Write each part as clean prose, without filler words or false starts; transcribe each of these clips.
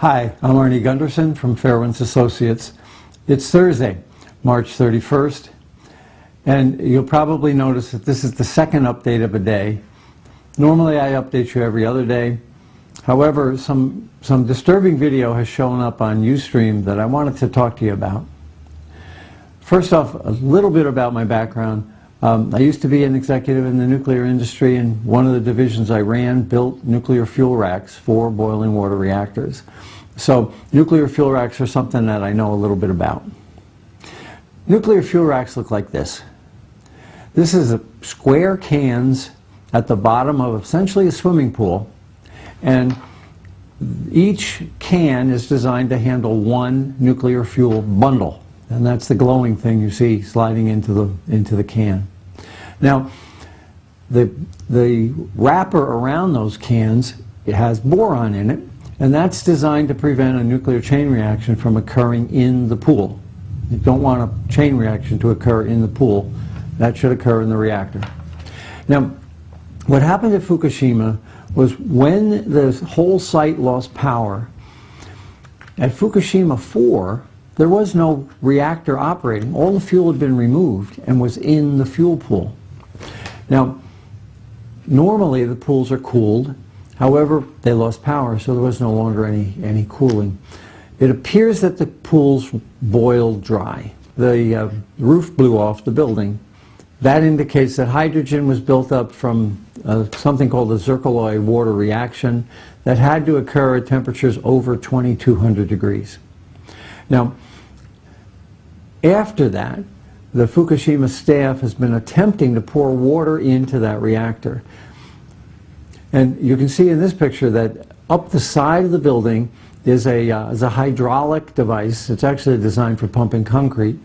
Hi, I'm Arnie Gundersen from Fairewinds Associates. It's Thursday, March 31st, and you'll probably notice that this is the second update of a day. Normally I update you every other day. However, some disturbing video has shown up on Ustream that I wanted to talk to you about. First off, a little bit about my background. I used to be an executive in the nuclear industry, and one of the divisions I ran built nuclear fuel racks for boiling water reactors. So nuclear fuel racks are something that I know a little bit about. Nuclear fuel racks look like this. This is square cans at the bottom of essentially a swimming pool, and each can is designed to handle one nuclear fuel bundle, and that's the glowing thing you see sliding into the can. Now, the wrapper around those cans, it has boron in it, and that's designed to prevent a nuclear chain reaction from occurring in the pool. You don't want a chain reaction to occur in the pool. That should occur in the reactor. Now, what happened at Fukushima was when the whole site lost power, at Fukushima 4, there was no reactor operating. All the fuel had been removed and was in the fuel pool. Now, normally the pools are cooled. However, they lost power, so there was no longer any cooling. It appears that the pools boiled dry. The roof blew off the building. That indicates that hydrogen was built up from something called a Zircaloy water reaction that had to occur at temperatures over 2200 degrees. Now, after that, the Fukushima staff has been attempting to pour water into that reactor. And you can see in this picture that up the side of the building is a hydraulic device. It's actually designed for pumping concrete.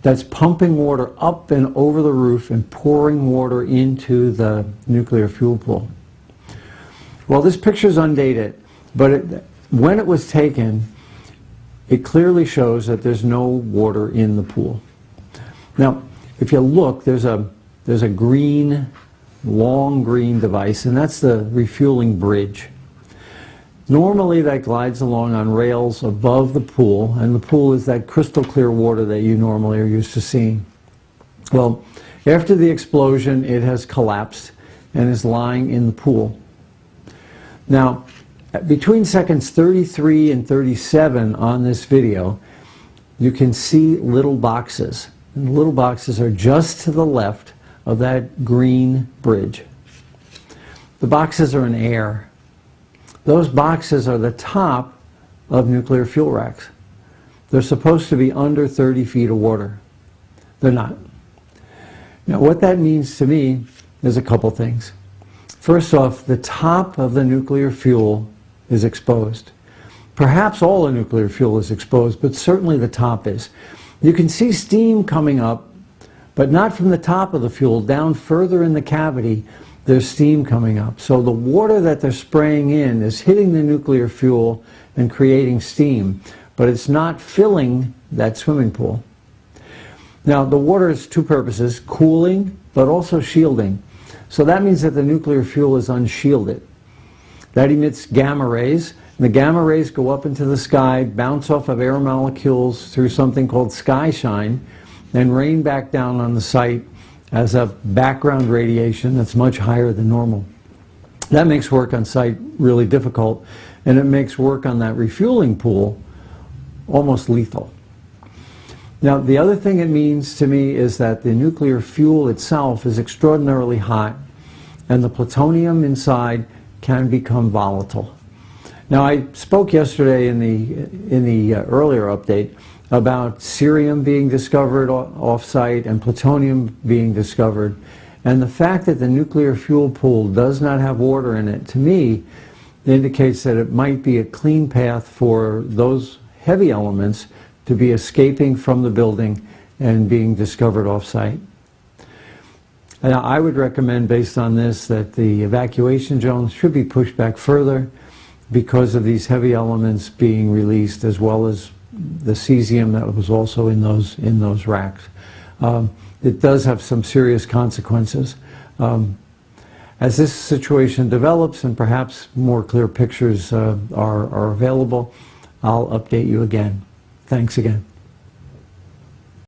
That's pumping water up and over the roof and pouring water into the nuclear fuel pool. Well, this picture is undated, but when it was taken, it clearly shows that there's no water in the pool. Now, if you look, there's a green, long green device, and that's the refueling bridge. Normally that glides along on rails above the pool, and the pool is that crystal clear water that you normally are used to seeing. Well, after the explosion, it has collapsed and is lying in the pool. Now, between seconds 33 and 37 on this video, you can see little boxes. And the little boxes are just to the left of that green bridge. The boxes are in air. Those boxes are the top of nuclear fuel racks. They're supposed to be under 30 feet of water. They're not. Now, what that means to me is a couple things. First off, the top of the nuclear fuel is exposed. Perhaps all the nuclear fuel is exposed, but certainly the top is. You can see steam coming up, but not from the top of the fuel. Down further in the cavity, there's steam coming up. So the water that they're spraying in is hitting the nuclear fuel and creating steam, but it's not filling that swimming pool. Now, the water has two purposes: cooling, but also shielding. So that means that the nuclear fuel is unshielded. That emits gamma rays. And the gamma rays go up into the sky, bounce off of air molecules through something called sky shine, and rain back down on the site as a background radiation that's much higher than normal. That makes work on site really difficult, and it makes work on that refueling pool almost lethal. Now, the other thing it means to me is that the nuclear fuel itself is extraordinarily hot, and the plutonium inside can become volatile. Now, I spoke yesterday in the earlier update about cerium being discovered off-site and plutonium being discovered, and the fact that the nuclear fuel pool does not have water in it, to me, indicates that it might be a clean path for those heavy elements to be escaping from the building and being discovered off-site. And I would recommend, based on this, that the evacuation zones should be pushed back further because of these heavy elements being released, as well as the cesium that was also in those racks. It does have some serious consequences. As this situation develops and perhaps more clear pictures are available, I'll update you again. Thanks again.